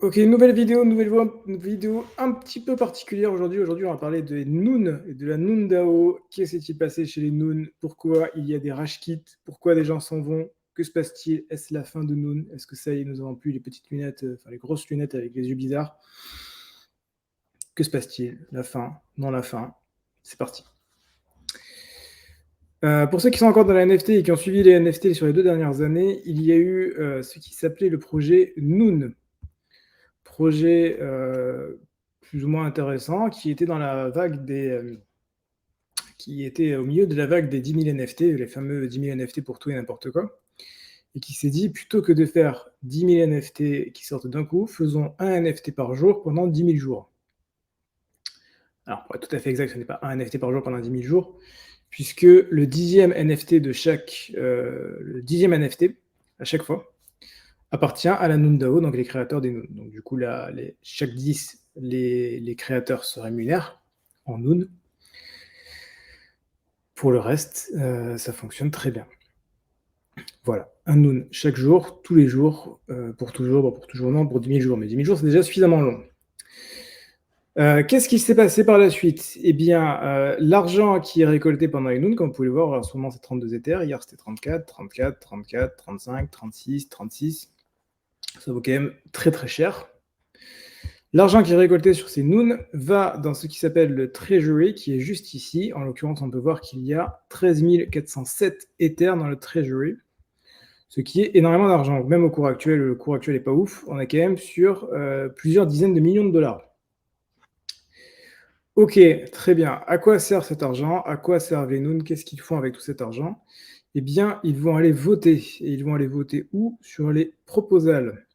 Ok, nouvelle vidéo un petit peu particulière aujourd'hui. Aujourd'hui, on va parler des Noon et de la Noon DAO. Qu'est-ce qui s'est passé chez les Noon? Pourquoi il y a des rage kits? Pourquoi des gens s'en vont? Que se passe-t-il? Est-ce la fin de Noon? Est-ce que ça y est, nous n'avons plus les petites lunettes, enfin les grosses lunettes avec les yeux bizarres? Que se passe-t-il? La fin? Non, la fin. C'est parti. Pour ceux qui sont encore dans la NFT et qui ont suivi les NFT sur les 2 dernières années, il y a eu ce qui s'appelait le projet Noon. Projet plus ou moins intéressant qui était dans la vague qui était au milieu de la vague des 10 000 NFT, les fameux 10 000 NFT pour tout et n'importe quoi, et qui s'est dit plutôt que de faire 10 000 NFT qui sortent d'un coup, faisons un NFT par jour pendant 10 000 jours. Alors pour être tout à fait exact, ce n'est pas un NFT par jour pendant 10 000 jours, puisque le 10e NFT à chaque fois appartient à la Noondao, donc les créateurs des Noon. Donc du coup, là, chaque 10, les créateurs se rémunèrent en Noon. Pour le reste, ça fonctionne très bien. Voilà, un Noon chaque jour, tous les jours, pour toujours, bon, pour toujours non, pour 10 000 jours. Mais 10 000 jours, c'est déjà suffisamment long. Qu'est-ce qui s'est passé par la suite? Eh bien, l'argent qui est récolté pendant les Noon, comme vous pouvez le voir, en ce moment c'est 32 Ethers, hier c'était 34, 34, 34, 35, 36, 36. Ça vaut quand même très très cher. L'argent qui est récolté sur ces Noon va dans ce qui s'appelle le Treasury, qui est juste ici. En l'occurrence, on peut voir qu'il y a 13 407 Ethers dans le Treasury, ce qui est énormément d'argent. Même au cours actuel, le cours actuel n'est pas ouf, on est quand même sur plusieurs dizaines de millions de dollars. Ok, très bien. À quoi sert cet argent? À quoi servent les Noon? Qu'est-ce qu'ils font avec tout cet argent? Eh bien, ils vont aller voter. Et ils vont aller voter où? Sur les proposals.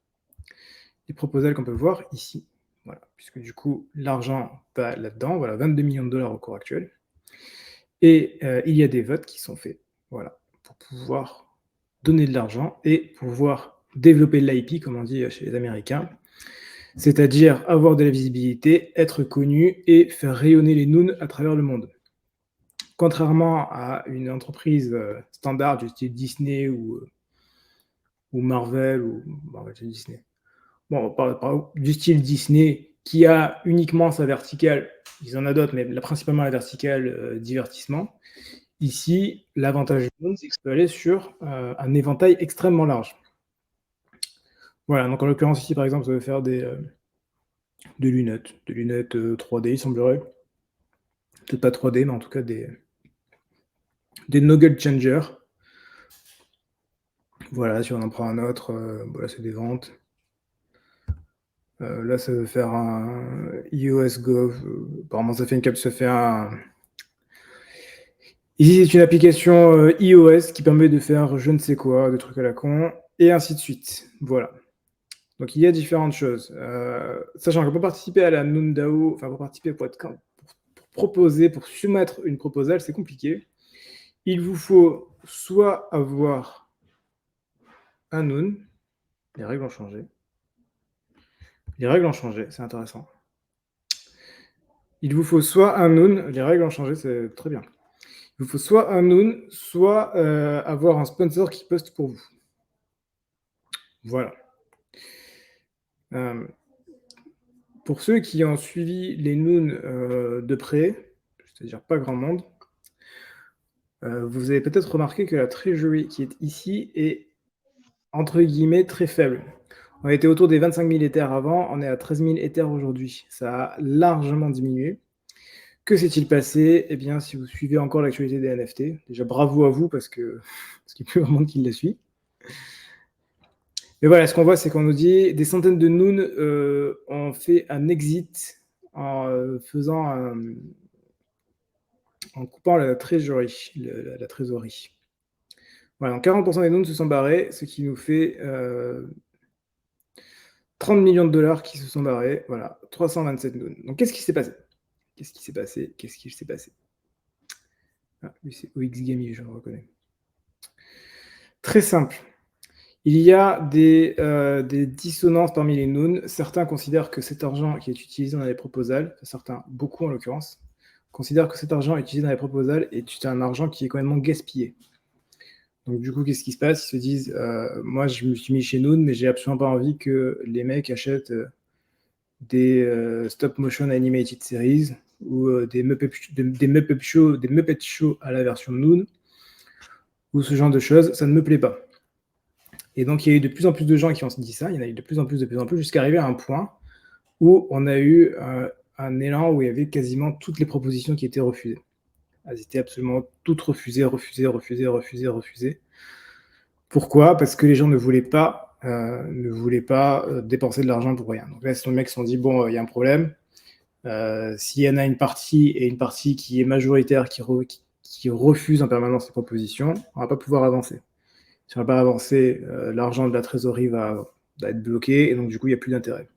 Les proposals qu'on peut voir ici. Voilà, puisque du coup, l'argent va là-dedans. Voilà, 22 millions de dollars au cours actuel. Et il y a des votes qui sont faits. Voilà, pour pouvoir donner de l'argent et pouvoir développer l'IP, comme on dit chez les Américains. C'est-à-dire avoir de la visibilité, être connu et faire rayonner les Noon à travers le monde. Contrairement à une entreprise standard du style Disney ou Marvel ou Disney. Bon, du style Disney qui a uniquement sa verticale, ils en ont d'autres, mais principalement la verticale divertissement. Ici, l'avantage du Noon, c'est que ça peut aller sur un éventail extrêmement large. Voilà, donc en l'occurrence ici, par exemple, ça veut faire des lunettes 3D, il semblerait. Peut-être pas 3D, mais en tout cas des Nugget Changer. Voilà, si on en prend un autre, voilà, c'est des ventes. Là, ça veut faire un iOS Gov. Apparemment, ça fait un. Ici, c'est une application iOS qui permet de faire je ne sais quoi, de trucs à la con, et ainsi de suite. Voilà. Donc, il y a différentes choses. Sachant que pour participer à la Noondao, enfin, pour participer, pour proposer, pour soumettre une proposale, c'est compliqué. Il vous faut soit avoir un Noon. Les règles ont changé. C'est intéressant. Il vous faut soit un Noon, les règles ont changé, c'est très bien. Il vous faut soit un Noon, soit avoir un sponsor qui poste pour vous. Voilà. Pour ceux qui ont suivi les Noon de près, c'est-à-dire pas grand monde, vous avez peut-être remarqué que la Treasury qui est ici est entre guillemets très faible. On était autour des 25 000 Ethers avant, on est à 13 000 Ethers aujourd'hui. Ça a largement diminué. Que s'est-il passé? Eh bien, si vous suivez encore l'actualité des NFT, déjà bravo à vous parce qu'il n'y a plus grand monde qui la suit. Mais voilà, ce qu'on voit, c'est qu'on nous dit des centaines de Noon ont fait un exit en en coupant la trésorerie. La trésorerie. Voilà, donc 40% des Noon se sont barrés, ce qui nous fait 30 millions de dollars qui se sont barrés. Voilà, 327 Noon. Donc qu'est-ce qui s'est passé? Ah, lui, c'est OX Gaming, je le reconnais. Très simple. Il y a des dissonances parmi les Noon. Certains considèrent que cet argent qui est utilisé dans les proposals, certains, beaucoup en l'occurrence, considèrent que cet argent utilisé dans les proposals est un argent qui est complètement gaspillé. Donc du coup, qu'est-ce qui se passe? Ils se disent, moi je me suis mis chez Noon, mais j'ai absolument pas envie que les mecs achètent des stop motion animated series ou des Muppet Show à la version Noon ou ce genre de choses, ça ne me plaît pas. Et donc, il y a eu de plus en plus de gens qui ont dit ça, il y en a eu de plus en plus, jusqu'à arriver à un point où on a eu un élan où il y avait quasiment toutes les propositions qui étaient refusées. Elles étaient absolument toutes refusées. Pourquoi? Parce que les gens ne voulaient pas dépenser de l'argent pour rien. Donc là, les mecs se sont dit, bon, il y a un problème. S'il y en a une partie qui est majoritaire, qui refuse en permanence les propositions, on ne va pas pouvoir avancer. Si on ne va pas avancer, l'argent de la trésorerie va être bloqué, et donc du coup, il n'y a plus d'intérêt.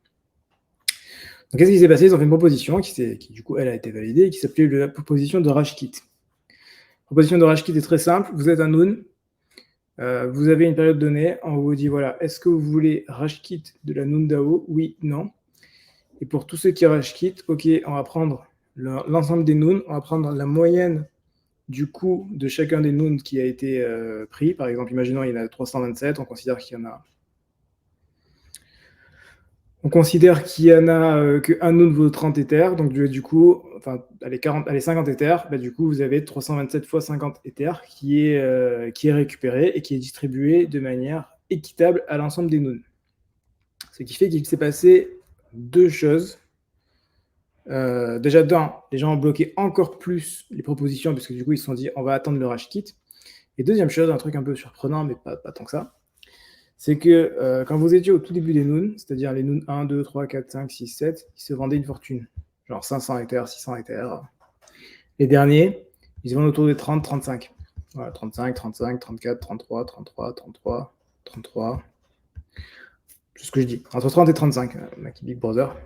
Donc qu'est-ce qui s'est passé? Ils ont fait une proposition qui du coup, elle a été validée, et qui s'appelait la proposition de Rashkit. La proposition de Rashkit est très simple. Vous êtes un Noon, vous avez une période donnée, on vous dit, voilà, est-ce que vous voulez Rashkit de la Noon DAO? Oui, non. Et pour tous ceux qui Rashkit, ok, on va prendre l'ensemble des Noons, on va prendre la moyenne du coût de chacun des Noons qui a été pris. Par exemple, imaginons il y en a 327, on considère qu'il y en a qu'un Noon vaut 30 Ethers, donc du coup, enfin, allez 50 Ethers, bah, du coup, vous avez 327 fois 50 Ethers qui est récupéré et qui est distribué de manière équitable à l'ensemble des Noons. Ce qui fait qu'il s'est passé deux choses. Déjà, les gens ont bloqué encore plus les propositions, parce que du coup, ils se sont dit, on va attendre le Rashkit. Et deuxième chose, un truc un peu surprenant, mais pas tant que ça, c'est que quand vous étiez au tout début des Noons, c'est-à-dire les Noons 1, 2, 3, 4, 5, 6, 7, ils se vendaient une fortune. Genre 500 Ethers, 600 Ethers. Les derniers, ils se vendent autour des 30, 35. Voilà, 35, 35, 34, 33, 33, 33, 33. C'est ce que je dis. Entre 30 et 35, Mackie Big Brother.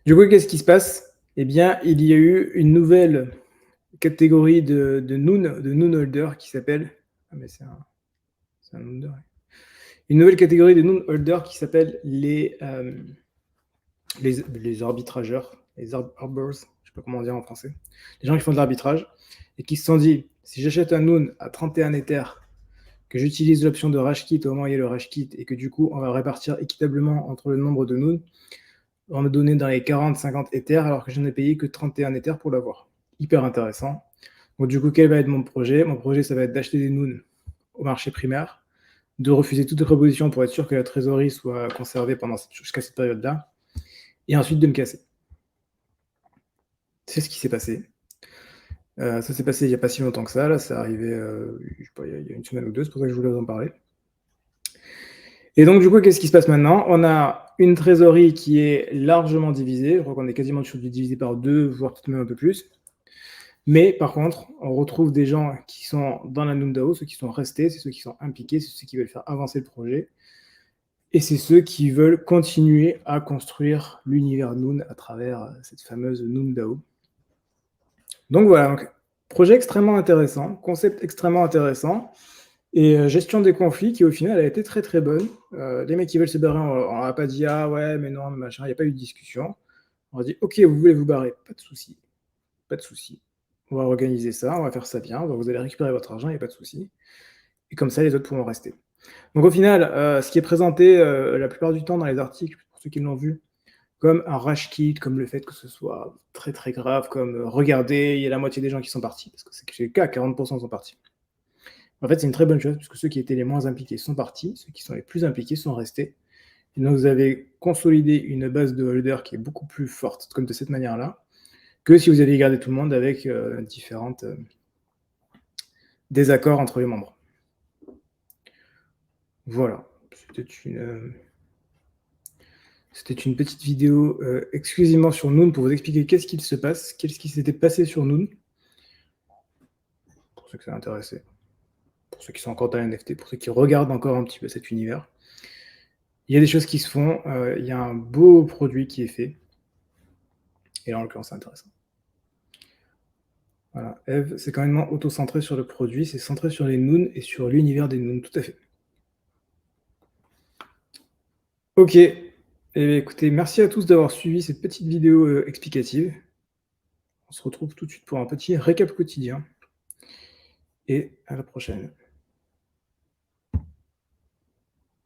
Du coup, qu'est-ce qui se passe? Eh bien, il y a eu une nouvelle catégorie de Noon Holder qui s'appelle... Ah, mais c'est un Holder. Une nouvelle catégorie de Noon Holder qui s'appelle les arbitrageurs, les arbors, je ne sais pas comment dire en français. Les gens qui font de l'arbitrage et qui se sont dit, si j'achète un Noon à 31 Ethers, que j'utilise l'option de Rashkit au moment où il y a le Rashkit et que du coup, on va répartir équitablement entre le nombre de Noon, on me donner dans les 40-50 Ethers alors que je n'ai payé que 31 Ethers pour l'avoir. Hyper intéressant. Donc du coup, quel va être mon projet? Mon projet, ça va être d'acheter des Noons au marché primaire, de refuser toutes les propositions pour être sûr que la trésorerie soit conservée jusqu'à cette période-là, et ensuite de me casser. C'est ce qui s'est passé. Ça s'est passé il n'y a pas si longtemps que ça, là, c'est arrivé je sais pas, il y a une semaine ou deux, c'est pour ça que je voulais vous en parler. Et donc, du coup, qu'est-ce qui se passe maintenant? On a une trésorerie qui est largement divisée. Je crois qu'on est quasiment sur du divisé par 2, voire peut-être même un peu plus. Mais par contre, on retrouve des gens qui sont dans la Noon DAO, ceux qui sont restés, c'est ceux qui sont impliqués, c'est ceux qui veulent faire avancer le projet. Et c'est ceux qui veulent continuer à construire l'univers Noon à travers cette fameuse Noon DAO. Donc voilà, donc, projet extrêmement intéressant, concept extrêmement intéressant. Et gestion des conflits qui, au final, a été très très bonne. Les mecs qui veulent se barrer, on n'a pas dit ah ouais, mais non, machin, il n'y a pas eu de discussion. On a dit ok, vous voulez vous barrer, pas de souci. Pas de souci. On va organiser ça, on va faire ça bien, vous allez récupérer votre argent, il n'y a pas de souci. Et comme ça, les autres pourront rester. Donc au final, ce qui est présenté la plupart du temps dans les articles, pour ceux qui l'ont vu, comme un Rashkit, comme le fait que ce soit très très grave, comme regardez, il y a la moitié des gens qui sont partis, parce que c'est le cas, 40% sont partis. En fait, c'est une très bonne chose, puisque ceux qui étaient les moins impliqués sont partis, ceux qui sont les plus impliqués sont restés. Et donc, vous avez consolidé une base de holders qui est beaucoup plus forte, comme de cette manière-là, que si vous aviez gardé tout le monde avec différentes désaccords entre les membres. Voilà. C'était une petite vidéo exclusivement sur Noon pour vous expliquer qu'est-ce qu'il se passe, qu'est-ce qui s'était passé sur Noon, pour ceux que ça a intéressé. Pour ceux qui sont encore dans la NFT, pour ceux qui regardent encore un petit peu cet univers. Il y a des choses qui se font, il y a un beau produit qui est fait. Et là, en l'occurrence, c'est intéressant. Voilà, Eve, c'est quand même auto-centré sur le produit, c'est centré sur les Noons et sur l'univers des Noons, tout à fait. Ok, écoutez, merci à tous d'avoir suivi cette petite vidéo explicative. On se retrouve tout de suite pour un petit récap quotidien. Et à la prochaine.